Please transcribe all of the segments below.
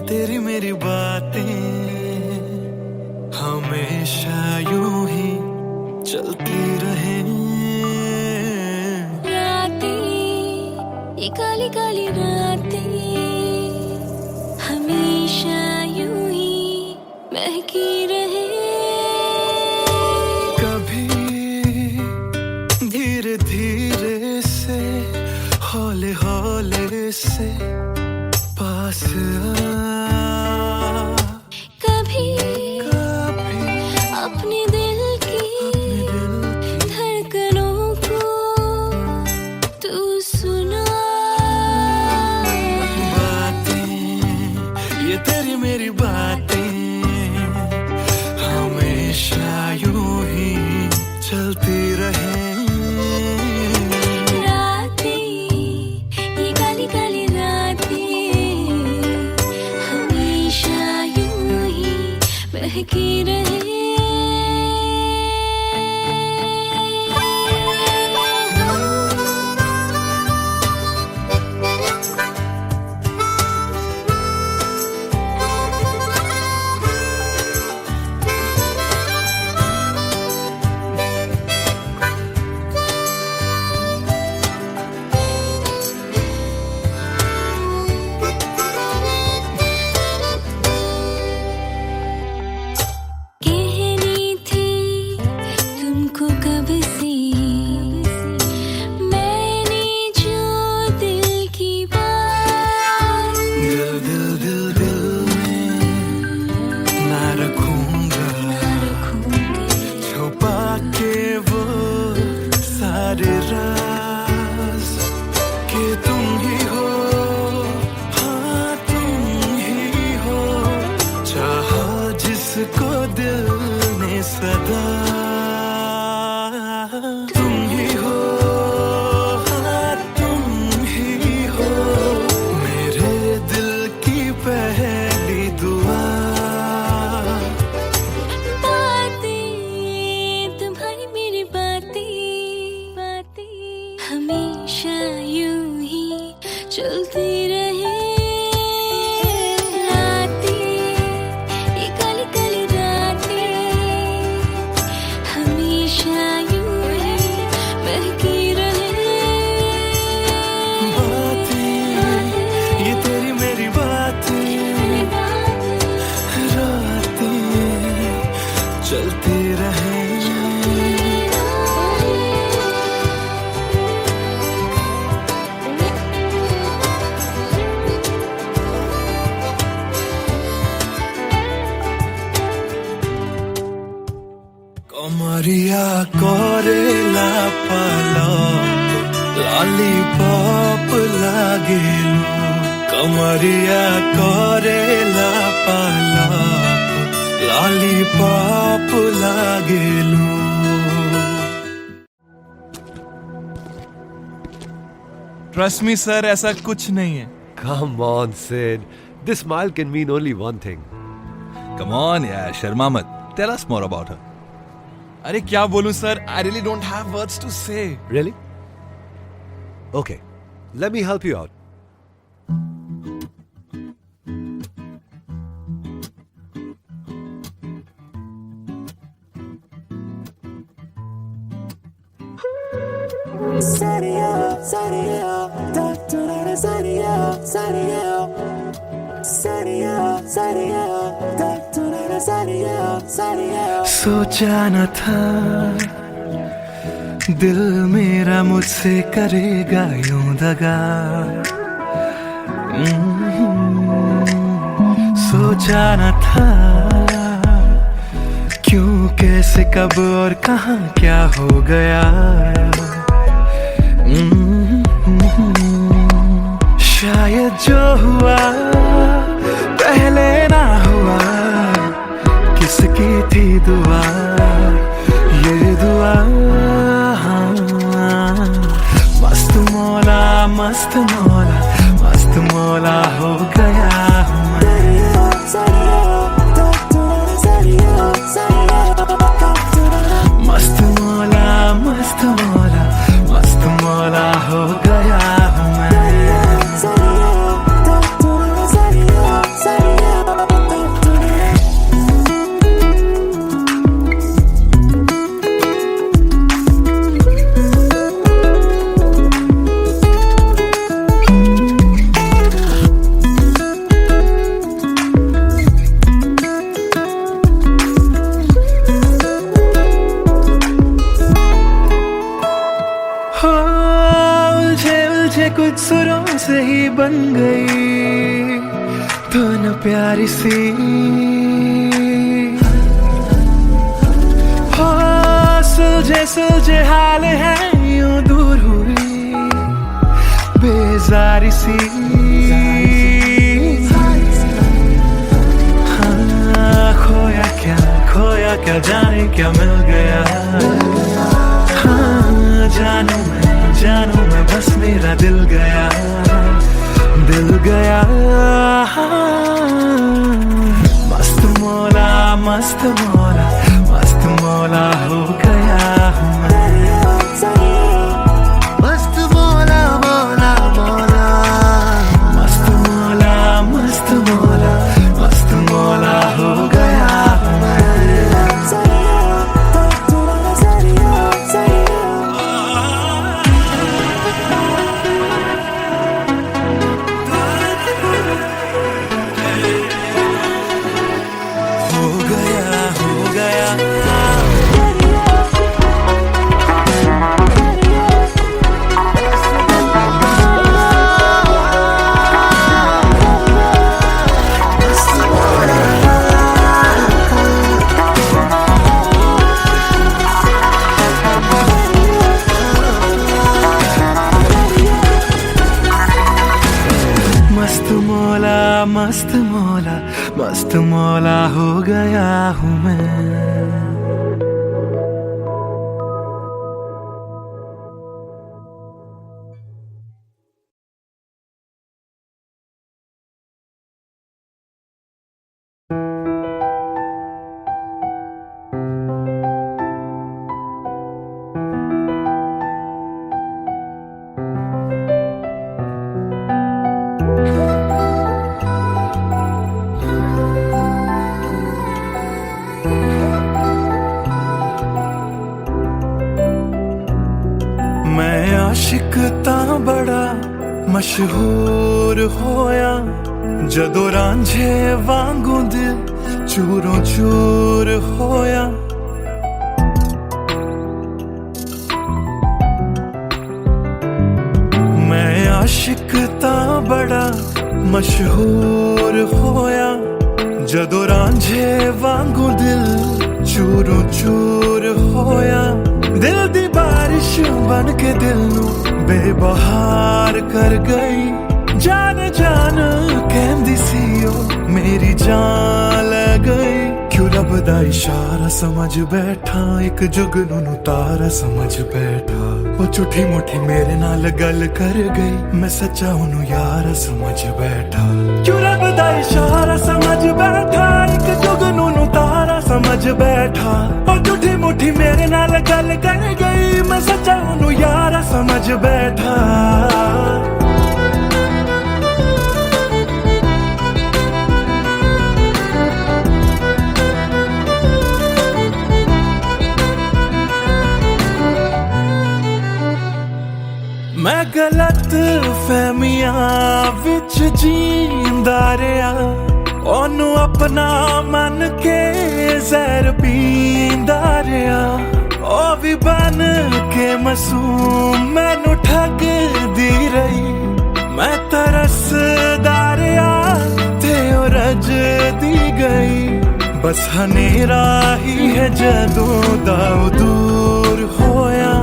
तेरी मेरी बातें हमेशा यूं ही चलती रहे। रातें, ये काली काली रातें हमेशा यूं ही महकी रहे। कभी धीरे धीरे से हौले हौले से पास कभी अपने दिल की धड़कनों को तू सुना। बातें, ये तेरी मेरी बातें हमेशा यूं ही चलती रहे। महकी रहे। राज कि तुम ही हो, हाँ तुम ही हो, चाहा जिसको दिल ने सदा। तुम ही हो, हाँ तुम ही हो, मेरे दिल की पहली दुआ। हमेशा यूं ही चलती रहे। रातें, ये काली काली रातें हमेशा यूं ही महकी रहे। बातें, ये तेरी मेरी बातें रातें चलती रहे। कमरिया कोरेला पालप लॉलीपॉप लागेलू। कमरिया कोरेला पालप लॉलीपॉप लागेलू। ट्रस्ट मी सर, ऐसा कुछ नहीं है। Come on, Sid. This smile can mean only one thing. Come on यार, शर्मा मत। Tell us more about her. अरे क्या बोलूं sir, I really don't have words to say. Really? Okay, let me help you out. सोचा न था दिल मेरा मुझसे करेगा यूं दगा। सोचा न था क्यों, कैसे, कब और कहां क्या हो गया। शायद जो हुआ पहले ना हुआ, किसकी थी दुआ, ये दुआ। मस्त मौला मस्त मौला मस्त मौला हो गया हूँ मैं। मस्त मौला मस्त मौला मस्त मौला हो गया हूँ मैं। मुझे कुछ सुरों से ही बन गई तो न प्यारी सी हो। सुलझे हाल है यूं दूर हुई बेजारी सी। हाँ, खोया क्या जाने क्या मिल गया। हाँ, जानू मैं बस मेरा दिल गया। हाँ, मस्त मौला हो गया हूँ मैं। मस्त मौला हो गया हूँ मैं। हो गया मस्त मौला हो गया हूँ मैं। मैं आशिक तां बड़ा मशहूर होया जदों रांझे वांगू दिल चूरों चूर होया। मैं आशिक तां बड़ा मशहूर होया जदों रांझे वांगू दिल चूरों चूर होया। दिल दी बारिश बन के दिल नू बेबहार कर गई। जान कहंदी सी ओ मेरी जान ले गई। क्यों रब दा इशारा समझ बैठा एक जुगनू तारा समझ बैठा। वो झूठी मुठी मेरे नाल गल कर गई मैं सच्चा ओनू यार समझ बैठा। क्यों रब दा इशारा समझ बैठा एक जुगनू तारा समझ बैठा। वो झूठी मुठी मेरे नाल गल कर गई मैं सच्चा ओनू यार समझ बैठा। मैं गलत फहमियां विच जींदा रहा। ओनू अपना मन के जहर पींदा रहा। ओ भी बन के मासूम मैनू ठगदी रही। मैं तरसदा रहा ते ओ रजदी गई। बस हनेरा ही है जदों दा दूर होया।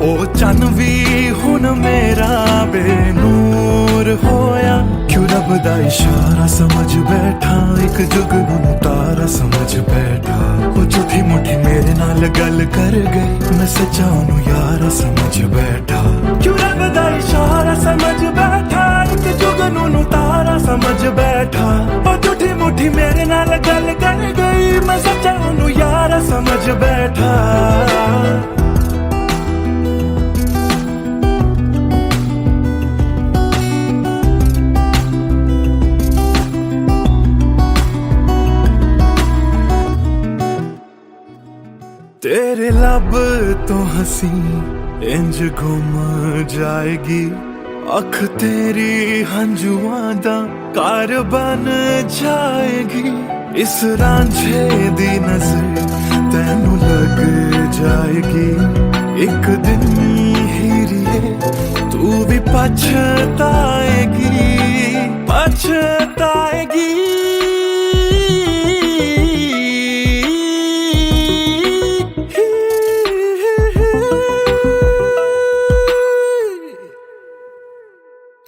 ओ चन भी हुन मेरा बेनूर होया। क्यों रब दा इशारा समझ बैठा एक जुगनू तारा समझ बैठा। वो झूठी मुठी मेरे नाल गल कर गई मैं सच्चा ओनू यारा समझ बैठा। क्यों रब दा इशारा समझ बैठा एक जुगनू तारा समझ बैठा। वो झूठी मुठी मेरे नाल गल कर गई मैं सच्चा ओनू यारा समझ बैठा। तेरे लब तो हंसी इंज गुम जाएगी। अख तेरी हंजुआं दा कार बन जाएगी। इस रांझे दी नजर तैनू लग जाएगी। एक दिन हीरिए तू भी पछताएगी पछताएगी।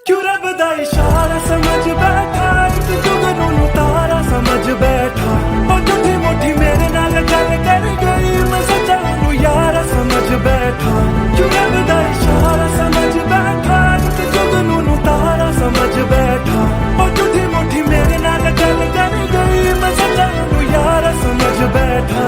क्यों रब दा इशारा समझ बैठा, एक जुगनू नू तारा समझ बैठा। और झूठी मोठी मेरे नाल गल कर गई, मैं सच्चा नू यारा समझ बैठा। क्यों रब दा इशारा समझ बैठा, एक जुगनू नू तारा समझ बैठा। और झूठी मोठी मेरे नाल गल कर गई, मैं सच्चा नू यारा समझ बैठा।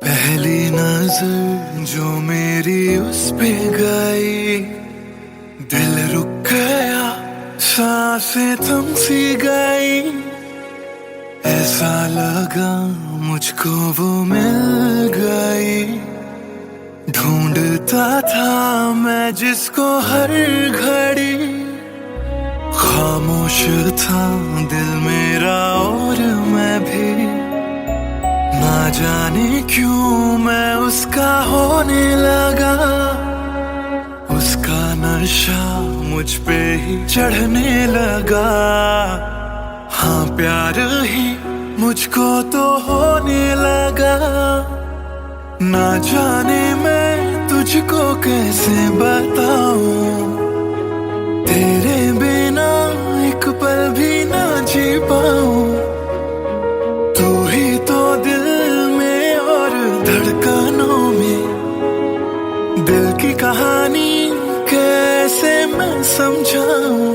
पहली नजर जो मेरी उस पे गई, दिल रुक गया, सांसें थम सी गई। ऐसा लगा मुझको वो मिल गई, ढूंढता था मैं जिसको हर घड़ी। खामोश था दिल मेरा और मैं भी, ना जाने क्यों मैं उसका होने लगा। उसका नशा मुझ पे ही चढ़ने लगा। हाँ प्यार ही मुझको तो होने लगा। ना जाने मैं तुझको कैसे बताऊं, तेरे बिना एक पल भी ना जी पाऊं। तू ही तो दिल में और धड़कनों में, दिल की कहानी कैसे मैं समझाऊं।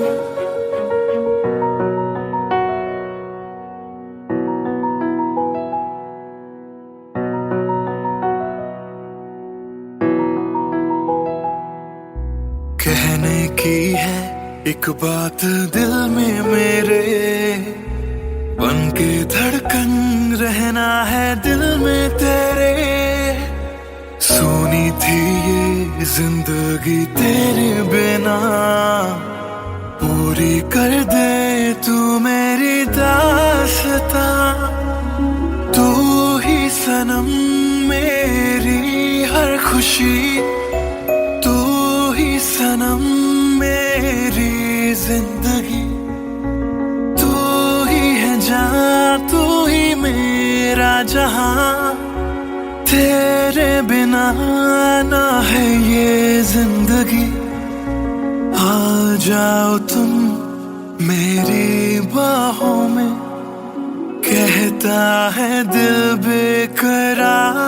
कहने की है एक बात दिल में मेरे, बन के धड़कन रहना है दिल में तेरे। सोनी थी ये जिंदगी तेरे बिना, पूरी कर दे तू मेरी दास्तां। तू ही सनम मेरी हर खुशी, तू ही सनम मेरी जिंदगी। तू ही है जहां, तू ही मेरा जहां। तेरे बिना ना है ये जिंदगी। आ जाओ तुम मेरी बाहों में, कहता है दिल बेकरार।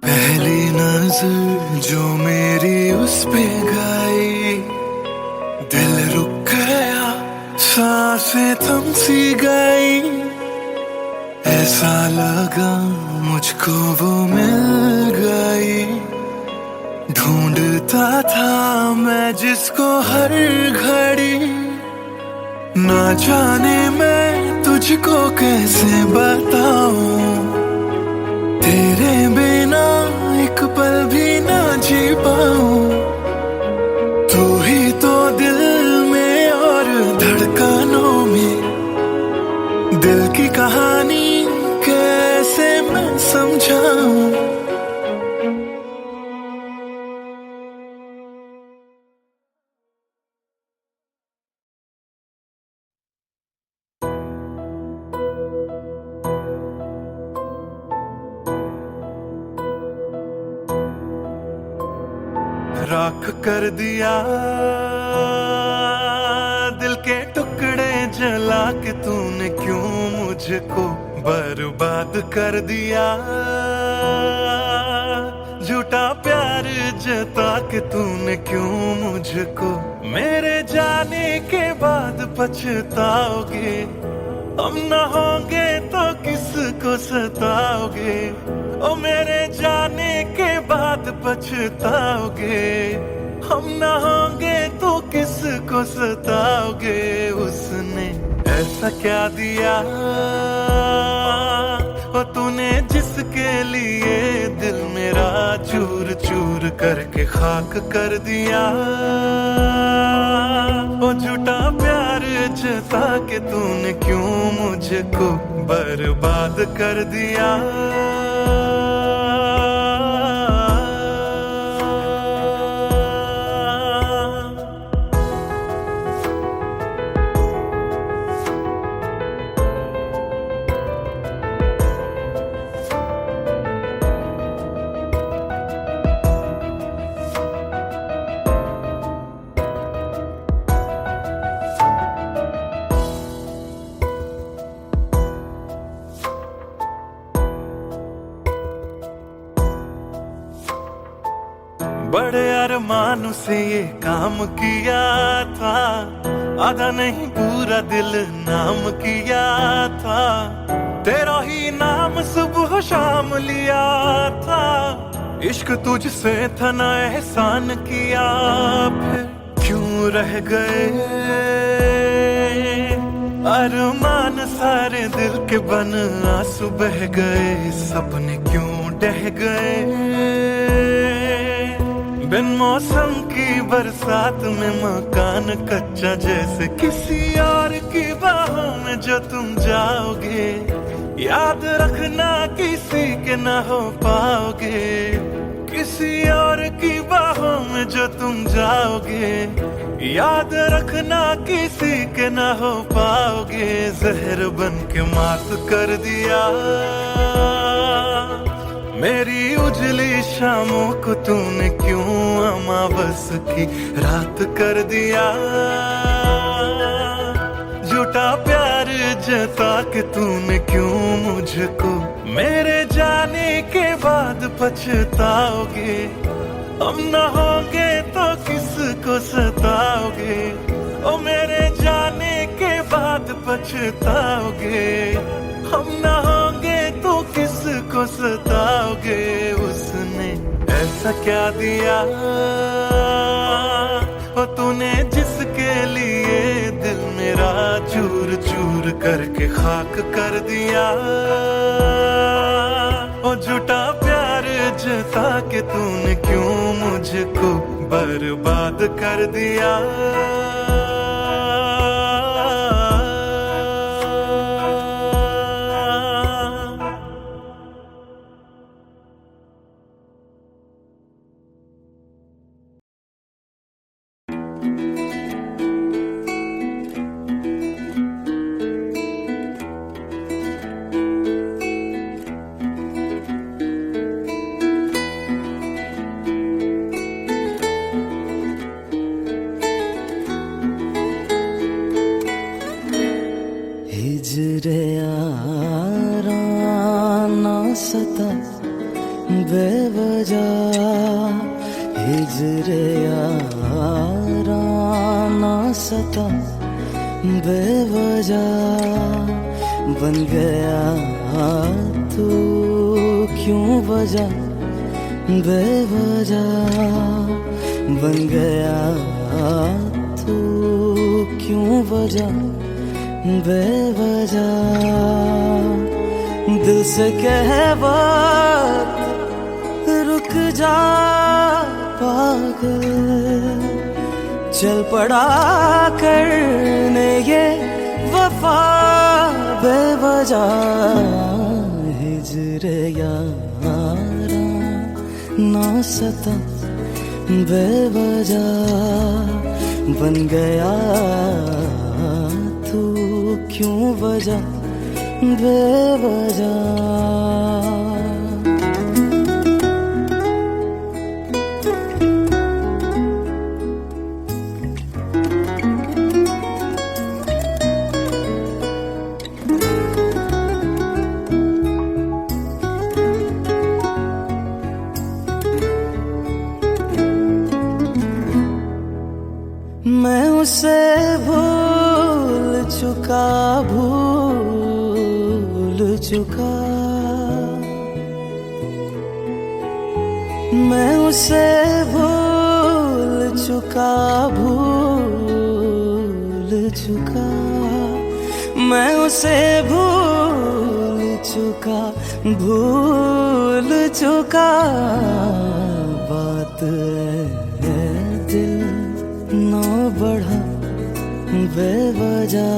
पहली नजर जो मेरी उस पे गई, दिल रुक गया, सांसें थम सी गई। ऐसा लगा मुझको वो मिल गई, ढूंढता था मैं जिसको हर घड़ी। ना जाने मैं तुझको कैसे बताऊं, तेरे बिना एक पल भी ना जी पाऊं। तू ही तो दिल में और धड़कनों में, दिल की कहानी कैसे मैं समझाऊं। राख कर दिया दिल के टुकड़े जला के तूने, क्यों मुझको बर्बाद कर दिया। झूठा प्यार जता के तूने, क्यों मुझको मेरे जाने के बाद पछताओगे। हम न होंगे तो किसको सताओगे, ओ मेरे जाने के बाद पछताओगे। हम न होंगे तो किसको सताओगे। उसने ऐसा क्या दिया ओ तूने जिसके लिए दिल मेरा चूर चूर करके खाक कर दिया। ओ झूठा प्यार जता के तूने क्यों मुझको बर्बाद कर दिया। बड़े अरमान से ये काम किया था, आधा नहीं पूरा दिल नाम किया था। तेरा ही नाम सुबह शाम लिया था, इश्क तुझसे था ना एहसान किया। फिर क्यों रह गए अरमान सारे दिल के बन आंसू बह गए। सपने क्यों ढह गए बिन मौसम की बरसात में मकान कच्चा जैसे किसी और की बाहों में जो तुम जाओगे। याद रखना किसी के ना हो पाओगे, किसी और की बाहों में जो तुम जाओगे। याद रखना किसी के ना हो पाओगे। जहर बन के मात कर दिया मेरी उजली शामों को तूने क्यों अमावस की रात कर दिया। झूठा प्यार जता के तूने क्यों मुझको मेरे जाने के बाद पछताओगे। हम न होंगे तो किसको सताओगे, ओ मेरे जाने के बाद पछताओगे। हम न होंगे तो किसको सताओगे। उसने ऐसा क्या दिया ओ तूने जिसके लिए दिल मेरा चूर चूर करके खाक कर दिया। ओ झूठा प्यार जता के तूने क्यों मुझको बर्बाद कर दिया। हिजरे याराना सता बेवजह, हिजरे याराना सता बेवजह। बन गया तू क्यों वजह बेवजह। बन गया तू क्यों वजह बेवजह। दिल से कह वक्त रुक जा पागल, चल पड़ा करने ये वफा बेवजह। हिजरे यारा ना सता बेवजह। बन गया तू क्यों वजह बेवजह। मैं उसे भूल चुका भूल चुका। मैं उसे भूल चुका भूल चुका। मैं उसे भूल चुका, भूल चुका। बात है दिल ना बढ़ा बेवजह,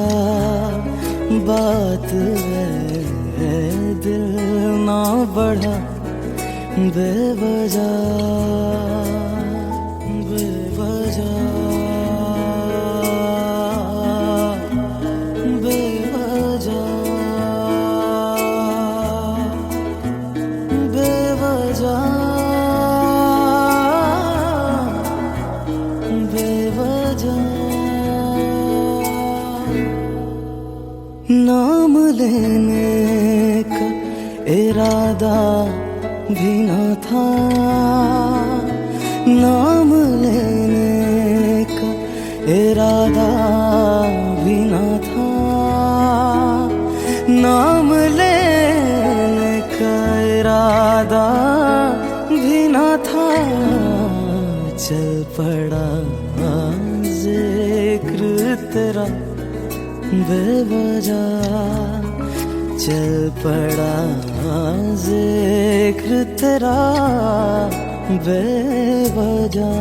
बात है दिल ना बढ़ा बेवजह, बेवजह, बेवजह, बेवजह, बेवजह। नाम लेने का इरादा भी न था, नाम लेने का इरादा भी न था, नाम लेने का इरादा भी न था। चल पड़ा जिक्र तेरा बेवजह, चल पड़ा जिक्र तेरा बेवजह।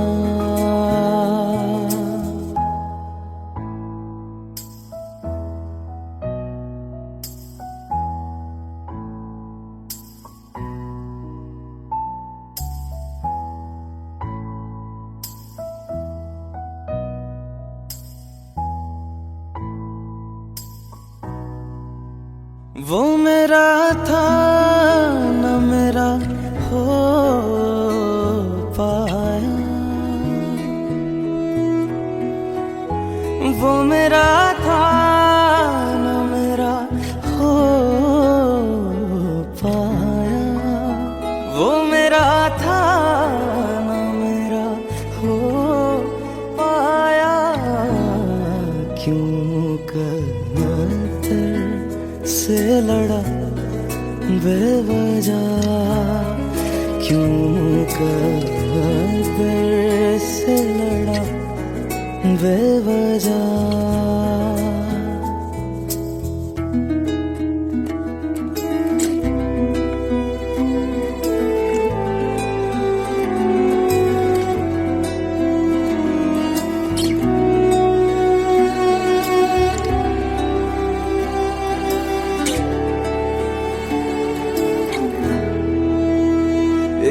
वो मेरा था न मेरा हो पाया, वो मेरा था न मेरा हो पाया, वो मेरा था न मेरा हो पाया। क्यों कर से लड़ा बेवजह, क्यों कर से लड़ा बेवजह।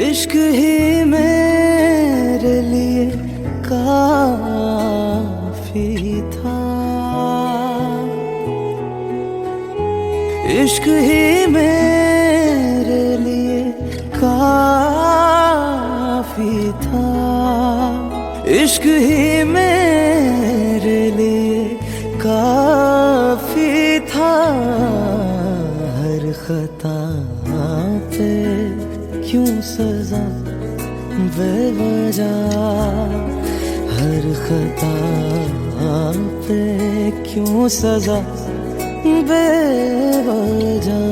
इश्क ही मेरे लिए काफी था, इश्क ही मेरे लिए काफी था, इश्क ही मेरे लिए काफी था। हर खता पे क्यों सजा बेवजह, हर खता पे क्यों सजा बेवजह।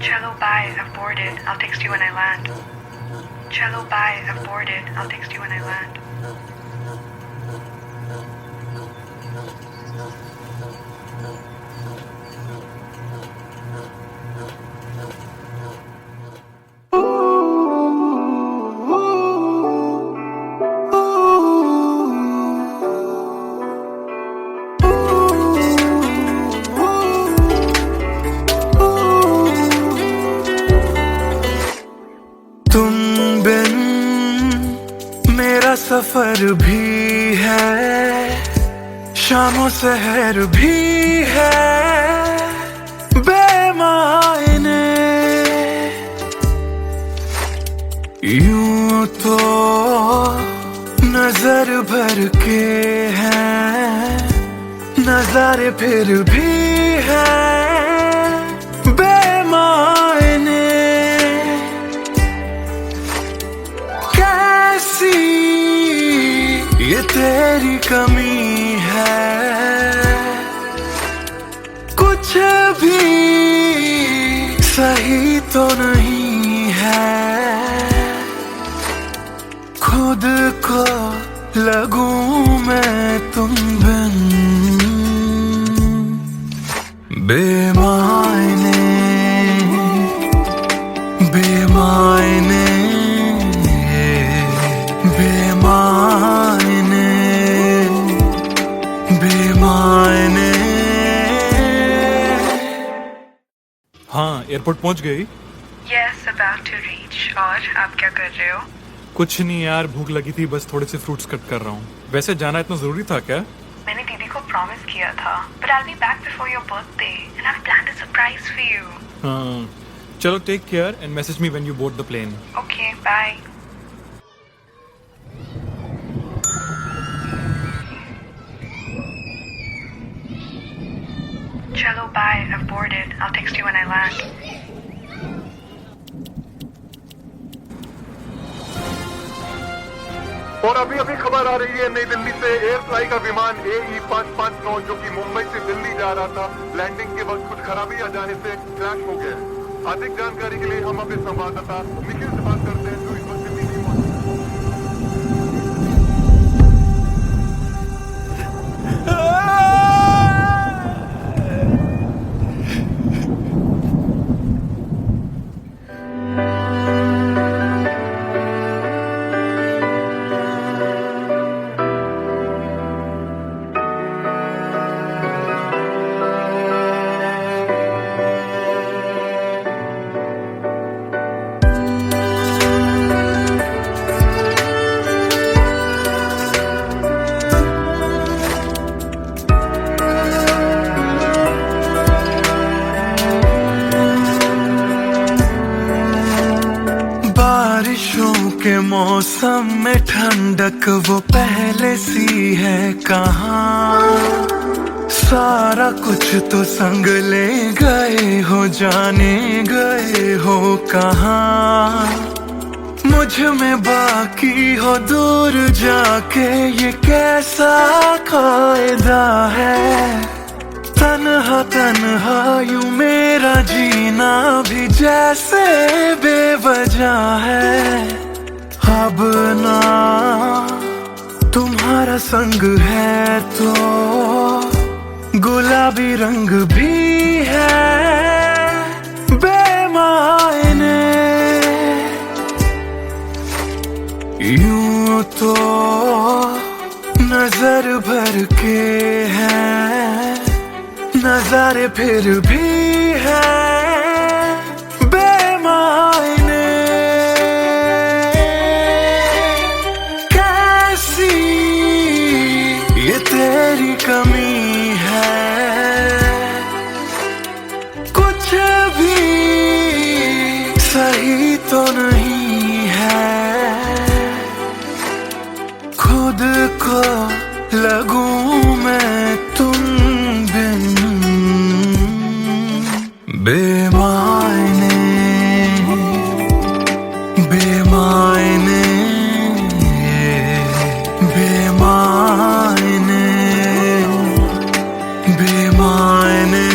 Cello bye, I've boarded. I'll text you when I land. Cello bye, I've boarded. I'll text you when I land. तुम बिन मेरा सफर भी है, शामों सहर भी है बेमायने। यूं तो नजर भर के हैं नजारे, फिर भी है बेमायने। कैसी ये तेरी कमी है, कुछ भी सही तो नहीं है, खुद को लगूं मैं तुम बिन, बेमायने बेमायने बेमायने बेमायने। हाँ, एयरपोर्ट पहुंच गई। Yes, about to reach. और आप क्या कर रहे हो? कुछ नहीं यार, भूख लगी थी, बस थोड़े से फ्रूट्स कट कर रहा हूँ। वैसे जाना इतना जरूरी था क्या? मैंने दीदी को प्रॉमिस किया था, but I'll be back before your birthday and I've planned a surprise for you. हाँ, चलो take care and message me when you board the plane. Okay, bye. Chalo, bye. I've boarded. I'll text you when I land. और अभी अभी खबर आ रही है नई दिल्ली से एयर फ्लाई का विमान AE 559 जो कि मुंबई से दिल्ली जा रहा था, लैंडिंग के वक्त कुछ खराबी आ जाने से क्रैश हो गया है। अधिक जानकारी के लिए हम अपने संवाददाता निखिल से बात करते हैं जो इस वक्त दिल्ली में मौजूद के मौसम में ठंडक वो पहले सी है कहाँ, सारा कुछ तो संग ले गए हो, जाने गए हो कहाँ, मुझ में बाकी हो दूर जाके ये कैसा कायदा है, तन्हा तन्हा यूं मेरा जीना भी जैसे बेवजह है, अब ना तुम्हारा संग है तो गुलाबी रंग भी है बेमायने, यूं तो नजर भर के हैं नजारे फिर भी है बेमायने, कैसी ये तेरी कमी है, कुछ भी सही तो नहीं है, खुद को लगूं मैं तुम बिन, बेमायने बेमायने बेमायने बेमायने।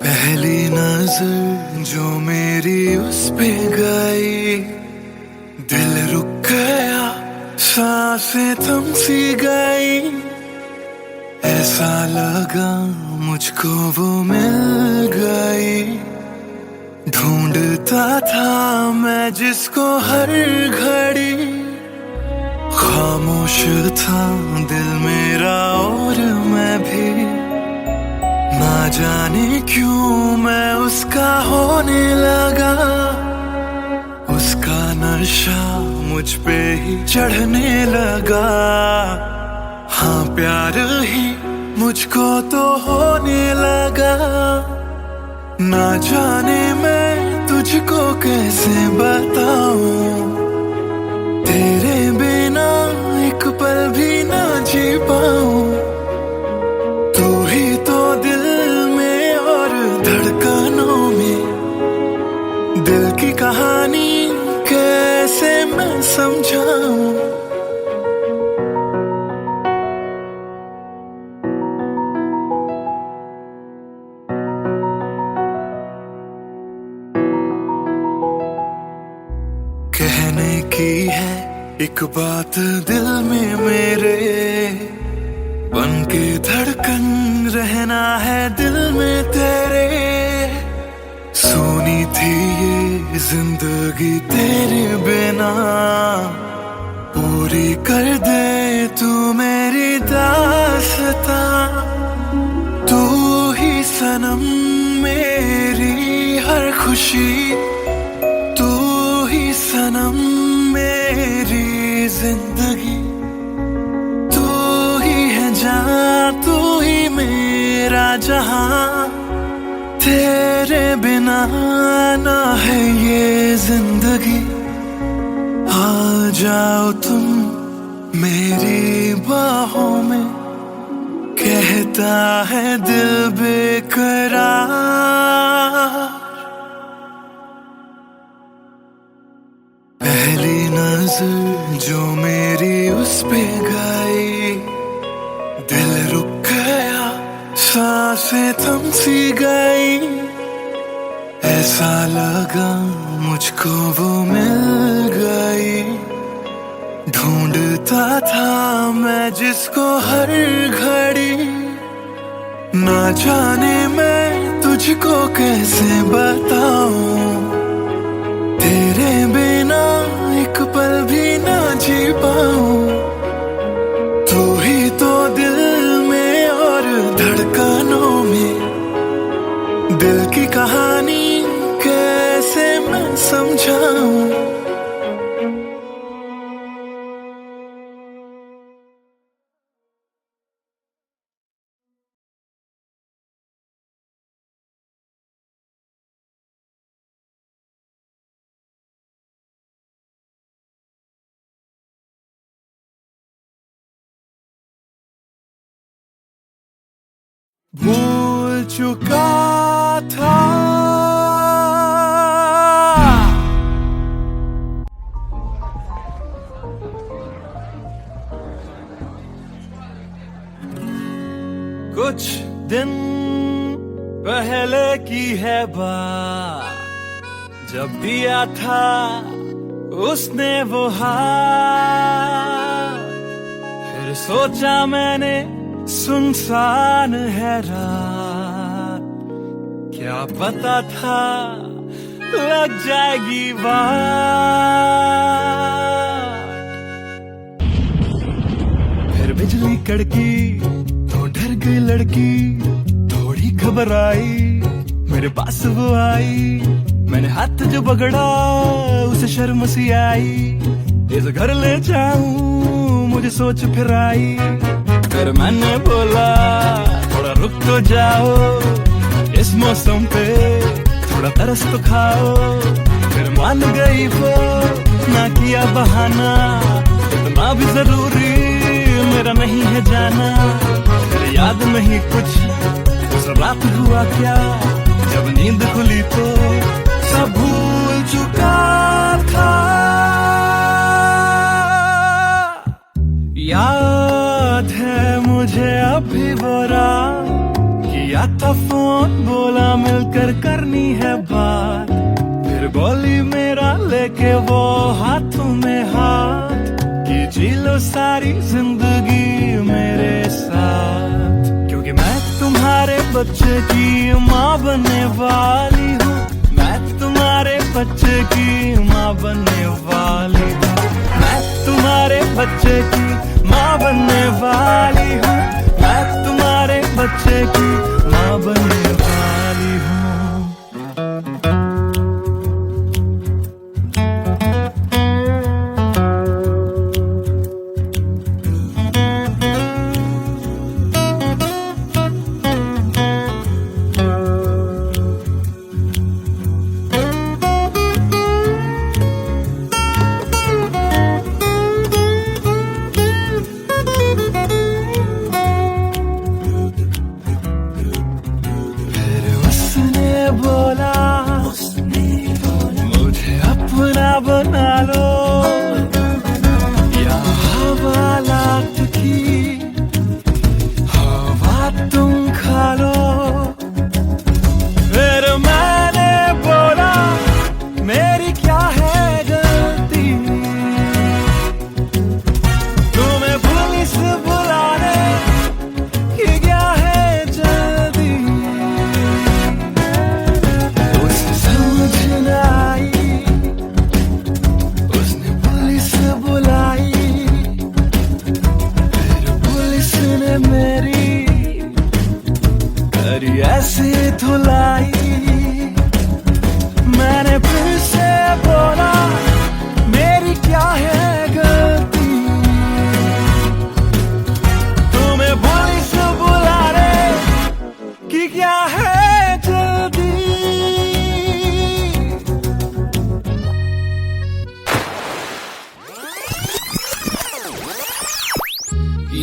पहली नजर जो मेरी उस पे गई, दिल रुक गया, सांसें थम सी गई, ऐसा लगा मुझको वो मिल गई। ढूंढता था मैं जिसको हर घड़ी, खामोश था दिल मेरा और मैं भी, ना जाने क्यों मैं उसका होने लगा। उसका नशा मुझ पे ही चढ़ने लगा, हाँ प्यार ही मुझको तो होने लगा। ना जाने मैं तुझको कैसे बताऊं, तेरे बिना एक पल भी ना जी पाऊं। तू ही तो दिल में और धड़कनों में, दिल की कहानी कैसे मैं समझाऊं। कहने की है एक बात दिल में मेरे, बन के धड़कन रहना है दिल में तेरे। सुनी थी ये जिंदगी तेरे बिना, पूरी कर दे तू मेरी दास्तां। तू ही सनम मेरी हर खुशी, तू ही सनम मेरी जिंदगी। तू ही है जान, तू ही मेरा जहां, तेरे बिना ना है ये जिंदगी। आ जाओ तुम मेरी बाहों में, कहता है दिल बेकरार। पहली नजर जो मेरी उस पे गई, दिल रुक गया, सांसें थम सी गई, ऐसा लगा मुझको वो मिल गई। ढूंढता था मैं जिसको हर घड़ी, ना जाने मैं तुझको कैसे बताऊं, तेरे बिना एक पल भी ना जी पाऊं। तू ही तो दिल में और धड़कनों में, दिल की कहानी कैसे मैं समझाऊं। भूल चुका था कुछ दिन पहले की है बात, जब दिया था उसने वो हाथ। फिर सोचा मैंने सुनसान है रात, क्या पता था लग जाएगी बात। फिर बिजली कड़की तो डर गई लड़की, थोड़ी घबराई मेरे पास वो आई। मैंने हाथ जो पकड़ा उसे शर्म सी आई, इस घर ले जाऊं मुझे सोच फिर आई। फिर मैंने बोला थोड़ा रुक तो जाओ, इस मौसम पे थोड़ा तरस तो खाओ। फिर मान गई वो, ना किया बहाना, इतना भी जरूरी मेरा नहीं है जाना। फिर याद नहीं कुछ उस रात हुआ क्या, जब नींद खुली तो सब भूल चुका था। याद है मुझे अभी वो रात, किया था फोन बोला मिलकर करनी है बात। फिर बोली मेरा लेके वो हाथों में हाथ कि जी लो सारी जिंदगी मेरे साथ, क्योंकि मैं तुम्हारे बच्चे की माँ बनने वाली हूँ। मैं तुम्हारे बच्चे की माँ बनने वाली हूँ। मैं तुम्हारे बच्चे की माँ बनने वाली हूँ। मैं तुम्हारे बच्चे की माँ बनने वाली हूँ। बना लो या हवालात की हवा तुम खा लो। फिर मैंने बोला मेरी क्या है गलती, तुम्हें पुलिस बुलाने की क्या है जल्दी। उसे समझ न आई मेरी करी ऐसी धुलाई। मैंने फिर से बोला मेरी क्या है गलती, तुम्हें पुलिस बुलाने की क्या है जल्दी।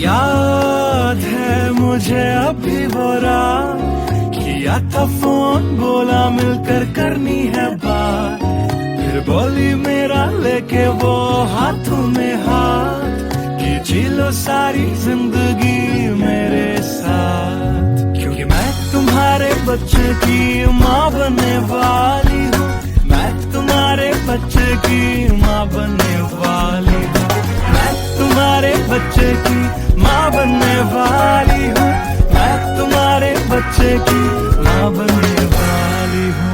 याद है मुझे अभी वो रात, किया था फोन बोला मिलकर करनी है बात। फिर बोली मेरा लेके वो हाथों में हाथ कि जी लो सारी जिंदगी मेरे साथ, क्योंकि मैं तुम्हारे बच्चे की माँ बनने वाली हूँ। मैं तुम्हारे बच्चे की माँ बनने वाली हूँ। मैं तुम्हारे बच्चे की माँ बनने वाली हूँ। मैं तुम्हारे बच्चे की माँ बनने वाली हूँ।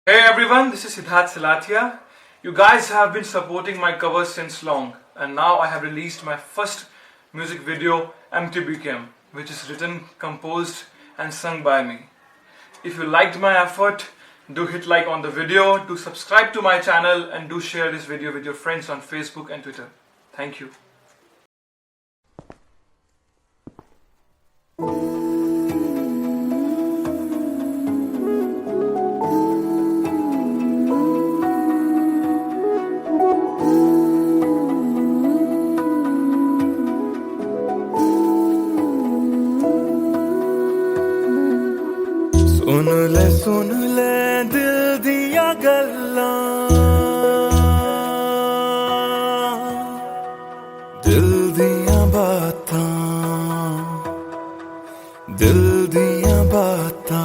Hey everyone, this is Siddharth Silathia. You guys have been supporting my covers since long, and now I have released my first music video, MTBKM, which is written, composed and sung by me. If you liked my effort, do hit like on the video, do subscribe to my channel, and do share this video with your friends on Facebook and Twitter. Thank you. सुन ले दिल दिया गल्लां, दिल दिया बातां, दिल दिया बातां।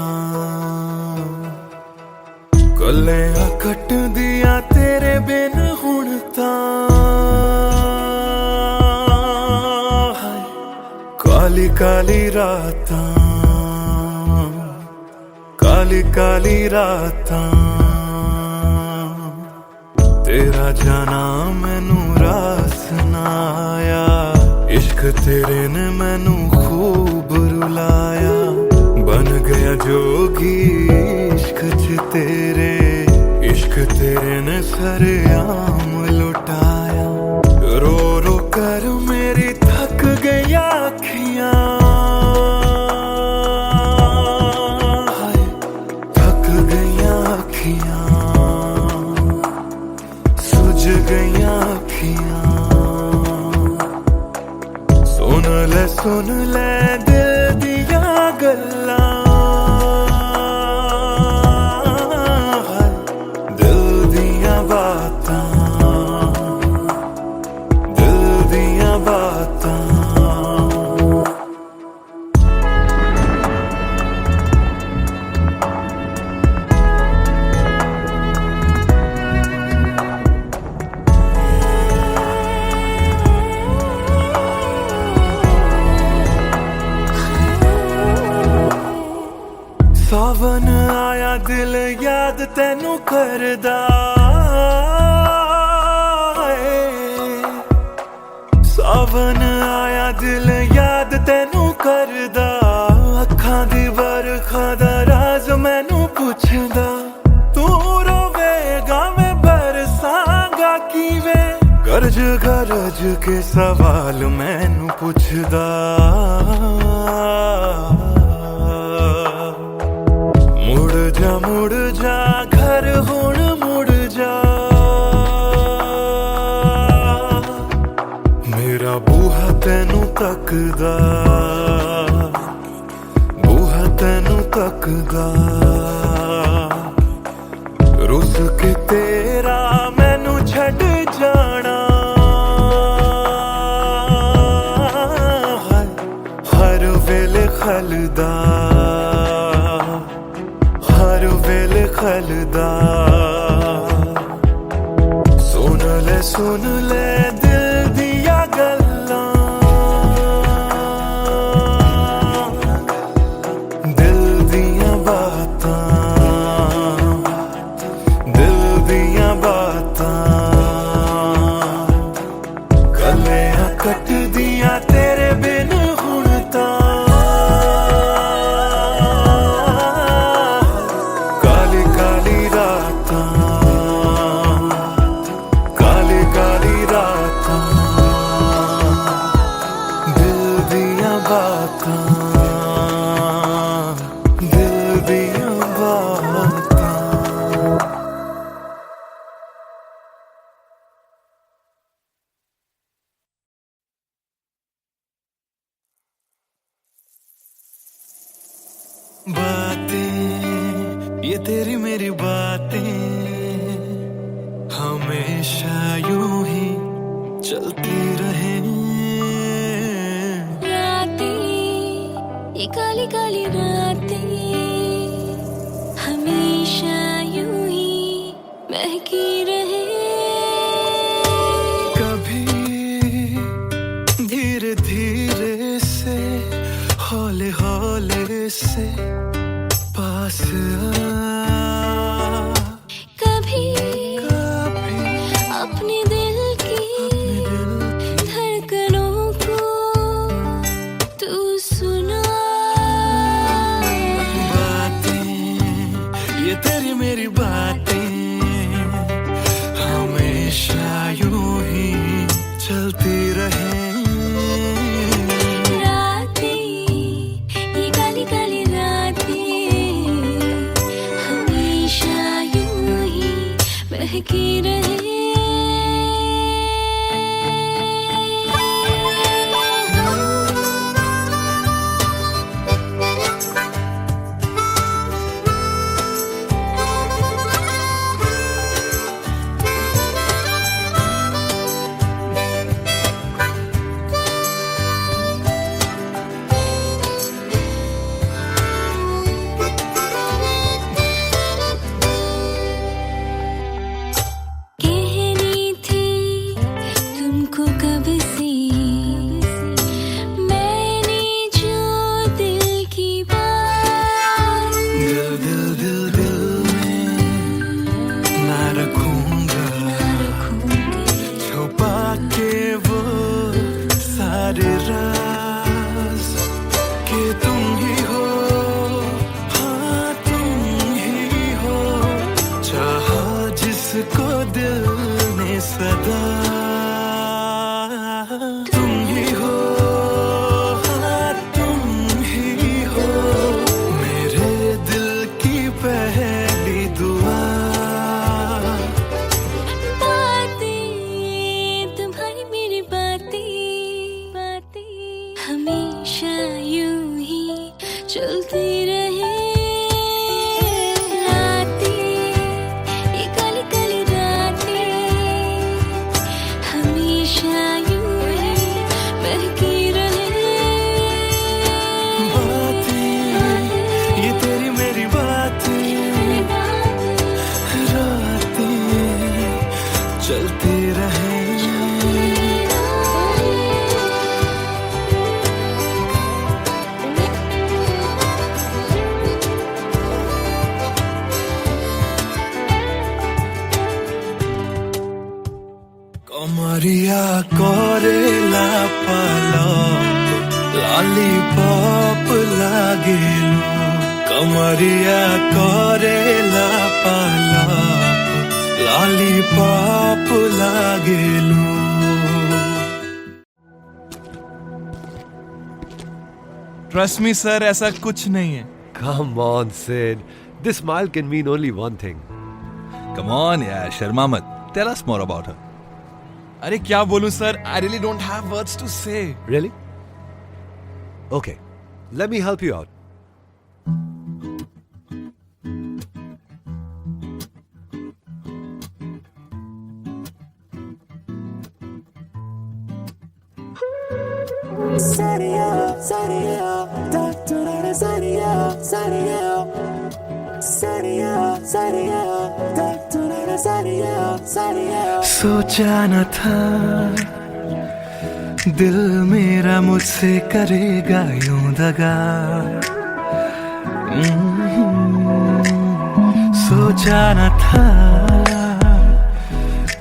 गल्लां कट दिया तेरे बिन हुण तां, काली काली रातां, काली काली रातां। तेरा जाना मैनू रास ना आया, इश्क तेरे ने मैनू खूब रुलाया। बन गया जोगी इश्क च तेरे, इश्क तेरे ने सरेआम लुटाया। रो रो कर मेरी थक गई अखियां, सुझ गईयां अखियां। सुन ले दिल दिया गल्लां, दिल दिया बातां, दिल दिया बातां। सावन आया दिल याद तैनू करदा सावन आया दिल याद तैनू करदा अखां दी बरखा दा राज मैनू पुछदा तू रोवेगा मैं बरसांगा किवें गरज गरज के सवाल मैनू पुछदा मुड़ जा घर हुण मुड़ जा मेरा बूहा तैनू तकदा बूहा तैनू तकदा रुस के तेरा मैनू छड़ जाना हर वेले खलदा हर वेले खलदा सुन ले दिल दिया गल्लां दिल दियां बातां दिल दियां बातां गलियां कट दियां तेरे बिन हुण तां काली काली रातां काली काली रातां दिल दियां बातां दिल दियां बातां बातें ये तेरी मेरी बातें हमेशा यूं ही चलती रहे रातें ये काली काली रातें हमेशा यूं ही महकी रहे कभी धीरे धीरे से हौले हौले से पास आ कभी कभी अपने दिल की धड़कनों को तू सुना बातें ये तेरी मेरी बातें हमेशा यूं ही चलती रहे रातें ये काली काली रातें हमेशा यूं ही महकी रहे कहनी थी तुमको कब से मैंने जो दिल की बात दिल दिल दिल दिल में ना रखूंगा छुपा के वो सारे राज कि तुम ही हो हाँ तुम ही हो चाहा जिसको दिल ने सदा तुम ही हो हाँ तुम ही हो मेरे दिल की पहली दुआ बातें तुम्हारी मेरी बातें हमेशा यूं ही चलती रहे रातें ये काली काली रातें हमेशा यूं ही महकी रहे बातें ये तेरी मेरी बातें रातें चलती रहे लागेलू कमरिया करेला पालाप लॉलीपॉप लागेलू ट्रस्ट मी सर, ऐसा कुछ नहीं है. Come on, Sid. This smile can mean only one thing. Come on, yeah, Sharma मत. Tell us more about her. अरे क्या बोलूं sir? I really don't have words to say. Really? Okay, let me help you out. सोचा न था दिल मेरा मुझसे करेगा यूं दगा. सोचा न था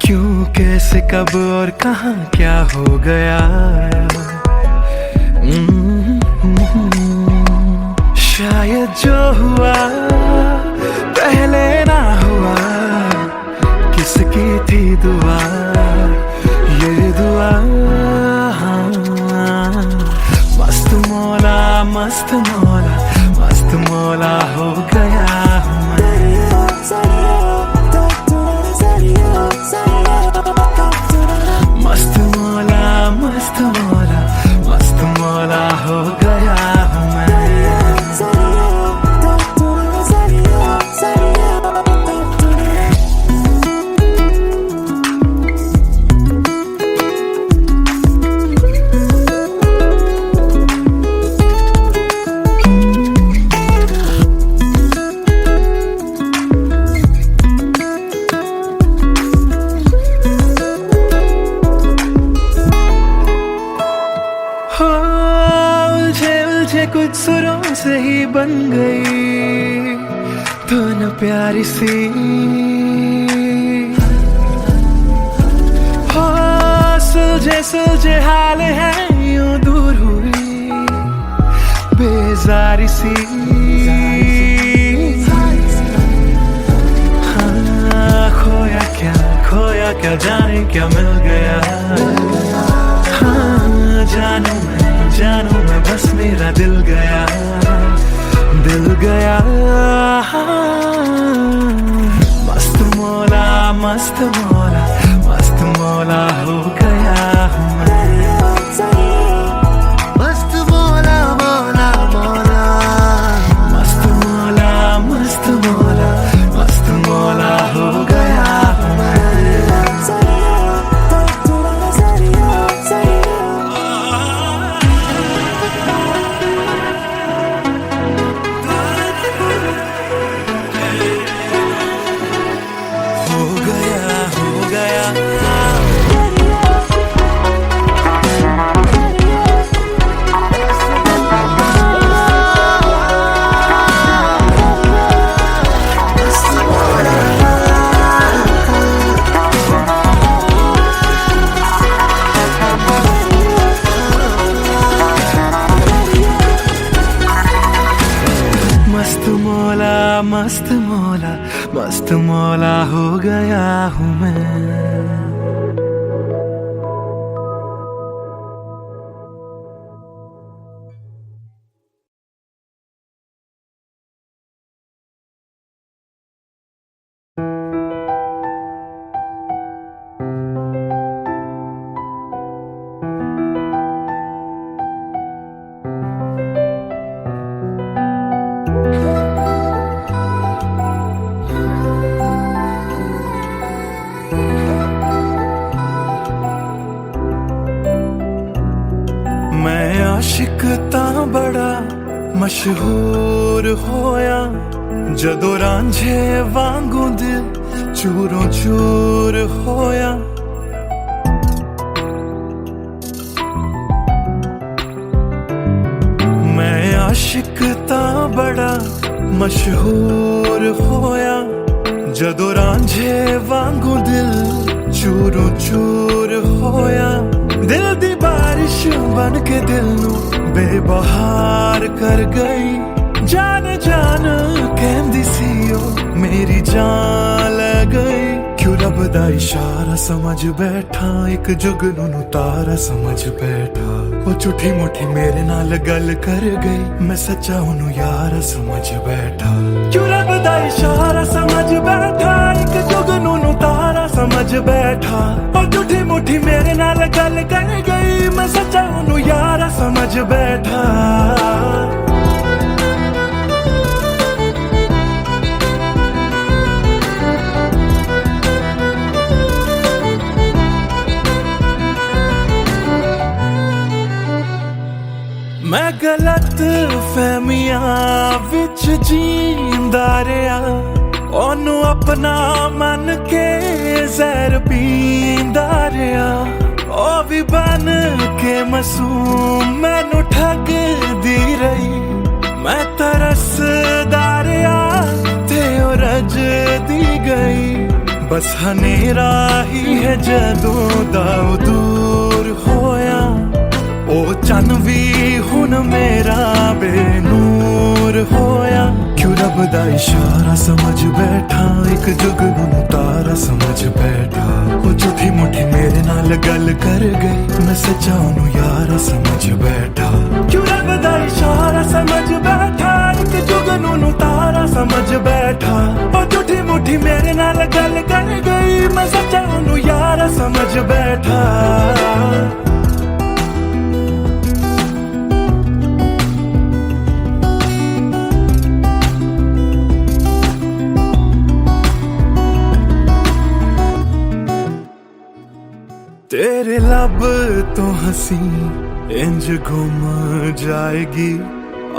क्यों कैसे कब और कहां क्या हो गया. शायद जो हुआ पहले ना हुआ, किसकी थी दुआ ये दुआ. मस्त मौला मस्त मौला मस्त मौला हो गया हूँ मैं. मस्त मौला मस्त मौला मस्त मौला हो गया हूँ मैं. कुछ सुरों से ही बन गई धुन प्यारी सी. हो सुलझे सुलझे हाल है यूं दूर हुई बेजारी सी. हाँ खोया क्या जाने क्या मिल गया. हाँ जानू मैं बस मेरा दिल गया. मस्त मौला मस्त मौला मस्त मौला हो गया हूँ मैं. मस्त मौला मौला मौला मस्त मौला मस्त मौला मस्त मौला हो गया हूँ मैं. मस्त मौला हो गया हूँ मैं. आशिक तां बड़ा मशहूर होया जदों रांझे वांगू दिल चूरों चूर होया. मैं आशिक तां बड़ा मशहूर होया जदों रांझे वांगू दिल चूरों चूर होया. दिल दी बारिश बारिश बन के दिल नू बेबहार कर गई। जान जान कहंदी सी ओ मेरी जान ले गई। क्यों रब दा इशारा समझ बैठा, एक जुगनू तारा समझ बैठा। वो झूठी मुठी मेरे नाल गल कर गई, मैं सच्चा ओनू यार समझ बैठा। क्यों रब दा इशारा समझ बैठा, एक जुगनू तारा समझ बैठा। वो झूठी मुठी मेरे नाल गल कर गई, मैं सच्चा ओनू यार समझ बैठा। मैं गलत फहमियां विच जींदा रहा, ओनू अपना मन के जहर पींदा रहा। ओ भी बन के मासूम मैनू ठगदी रही। मैं तरसदा रहा ते ओ रजदी गई। बस हनेरा ही है जदों दा दूर होया। ओ चन भी हुन मेरा बेनूर होया। क्यों रब दा इशारा समझ बैठा, एक जुगनू तारा समझ बैठा। वो झूठी मुठी मेरे नाल गल कर गई, मैं सच्चा ओनू यार समझ बैठा। क्यों रब दा इशारा समझ बैठा, एक जुगनू तारा समझ बैठा। वो झूठी मुठी मेरे नाल गल कर गई, मैं सच्चा ओनू यार समझ बैठा। तेरे लब तो हंसी इंज गुम जाएगी।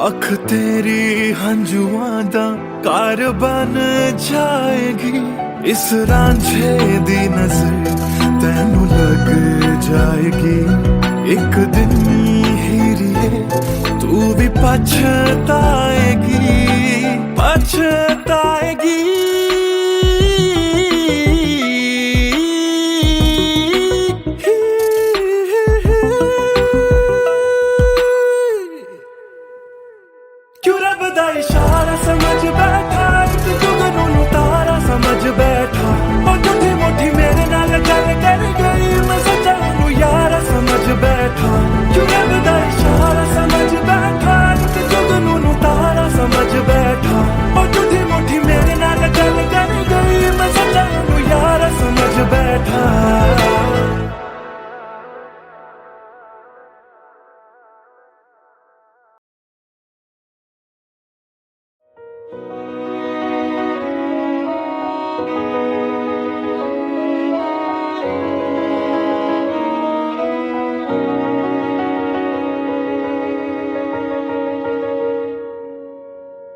अख तेरी हंजुआं दा घर बन जाएगी। इस रांझे दी नजर तैनू लग जाएगी। एक दिन हीरिए तू भी पछताएगी, पछताएगी। क्यों रब दा इशारा समझ बैठा, एक जुगनू तारा समझ बैठा। ओ झूठी मुठी मेरे नाल गल कर गई, मैं सच्चा ओनू यार समझ बैठा। क्यों रब दा इशारा समझ बैठा, एक जुगनू तारा समझ बैठा। ओ झूठी मुठी मेरे नाल गल कर गई, मैं सच्चा ओनू यार समझ बैठा।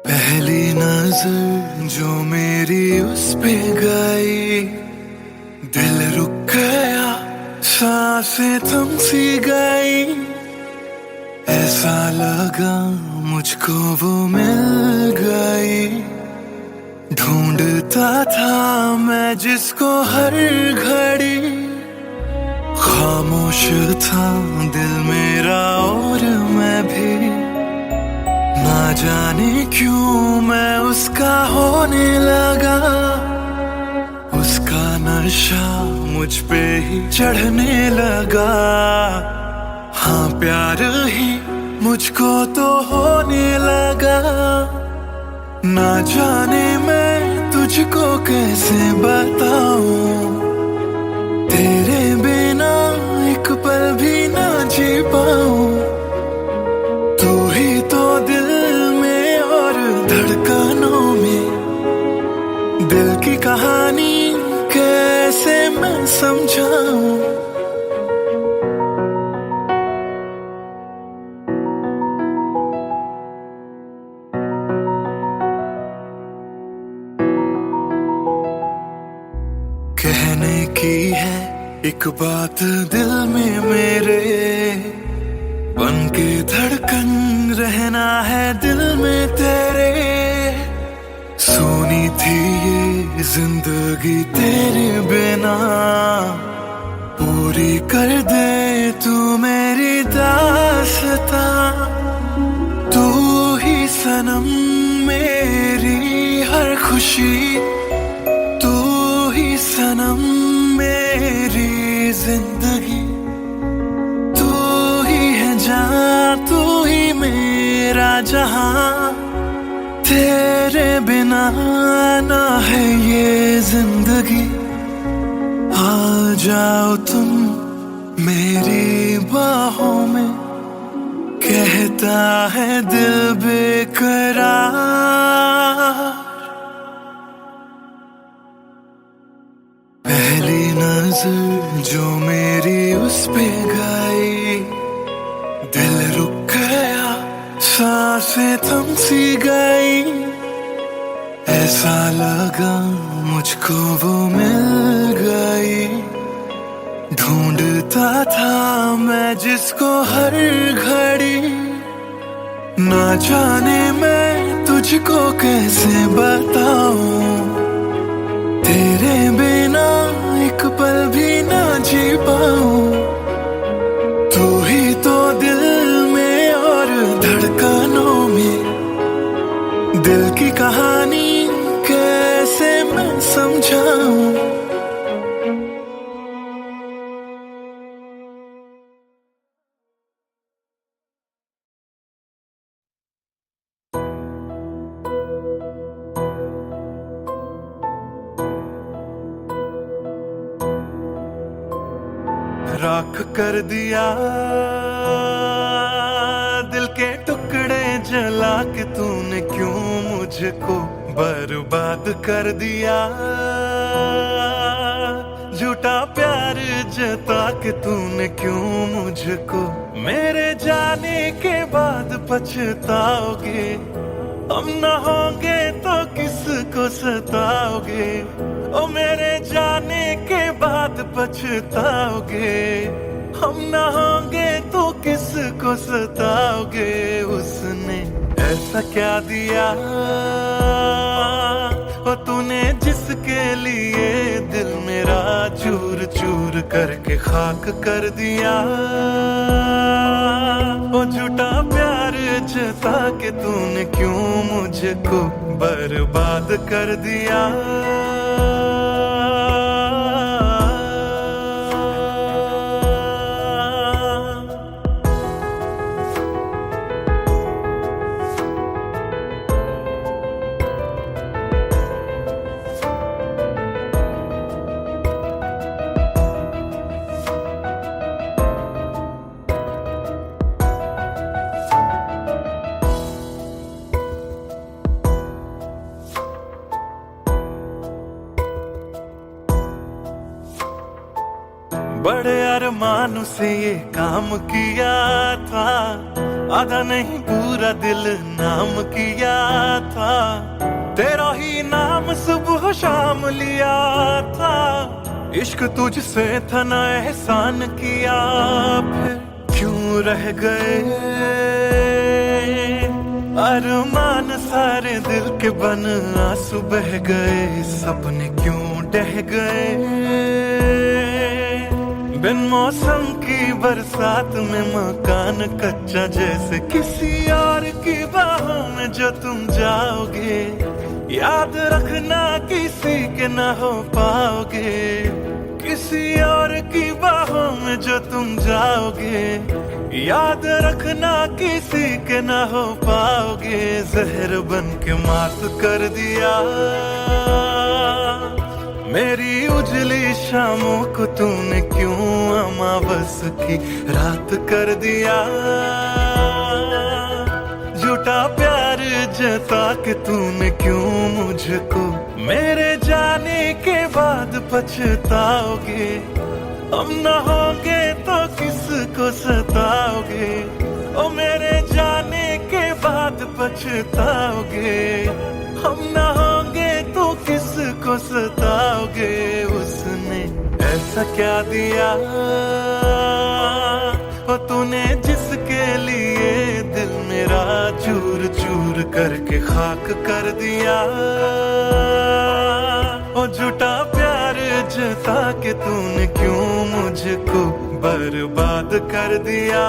पहली नजर जो मेरी उस पे गई, दिल रुक गया, सांसें थम सी गई। ऐसा लगा मुझको वो मिल गई। ढूंढता था मैं जिसको हर घड़ी। खामोश था दिल मेरा और मैं भी। ना जाने क्यों मैं उसका होने लगा। उसका नशा मुझ पे ही चढ़ने लगा। हाँ प्यार ही मुझको तो होने लगा। ना जाने मैं तुझको कैसे बताऊं। तेरे बिना एक पल भी ना जी पाऊं। तू ही तो दिल में और धड़कनों में। दिल की कहानी कैसे मैं समझाऊं। कहने की है एक बात दिल में मेरे। बन के धड़कन रहना है दिल में तेरे। सोनी थी ये जिंदगी तेरे बिना। पूरी कर दे तू मेरी मेरी दास्तां, तू ही सनम मेरी हर खुशी, तू ही सनम मेरी जिंदगी, तू ही है जान, तू ही मेरा जहां, तेरे बिना ना है ये जिंदगी। आ जाओ तुम मेरी बाहों में, कहता है दिल बेकरार। पहली नजर जो मेरी उस पे गई, दिल रुक गया, सांसें थम सी गई। ऐसा लगा मुझको वो मिल गई, ढूंढता था मैं जिसको हर घड़ी। ना जाने मैं तुझको कैसे बताऊं, तेरे बिना एक पल भी ना जी पाऊं। तू ही तो दिल में और धड़कनों में, दिल की कहानी कैसे मैं समझाऊं। राख कर दिया दिल के टुकड़े जला के तूने, क्यों मुझको बर्बाद कर दिया। झूठा प्यार जता के तूने, क्यों मुझको मेरे जाने के बाद पछताओगे। हम न होंगे तो किसको सताओगे, ओ मेरे जाने के बाद पछताओगे। हम न होंगे तो किसको सताओगे। उसने ऐसा क्या दिया ओ तूने, जिसके लिए दिल मेरा चूर चूर करके खाक कर दिया। ओ झूठा प्यार जता के तूने, क्यों मुझको बर्बाद कर दिया। बड़े अरमान से ये काम किया था, आधा नहीं पूरा दिल नाम किया था। तेरा ही नाम सुबह शाम लिया था, इश्क तुझसे था ना एहसान किया। फिर क्यों रह गए अरमान सारे दिल के बन, आंसू बह गए सपने क्यों ढह गए। बिन मौसम की बरसात में मकान कच्चा, जैसे किसी और की बाहों में जो तुम जाओगे। याद रखना किसी के ना हो पाओगे, किसी और की बाहों में जो तुम जाओगे। याद रखना किसी के ना हो पाओगे। जहर बन के मात कर दिया मेरी उजली शामों को तूने, क्यों अमावस की रात कर दिया। झूठा प्यार जता के तूने, क्यों मुझको मेरे जाने के बाद पछताओगे। हम न होंगे तो किसको सताओगे, ओ मेरे जाने के बाद पछताओगे। हम न होंगे तो किसको सताओगे। उसने ऐसा क्या दिया ओ तूने, जिसके लिए दिल मेरा चूर चूर करके खाक कर दिया। ओ झूठा प्यार जता के तूने, क्यों मुझको बर्बाद कर दिया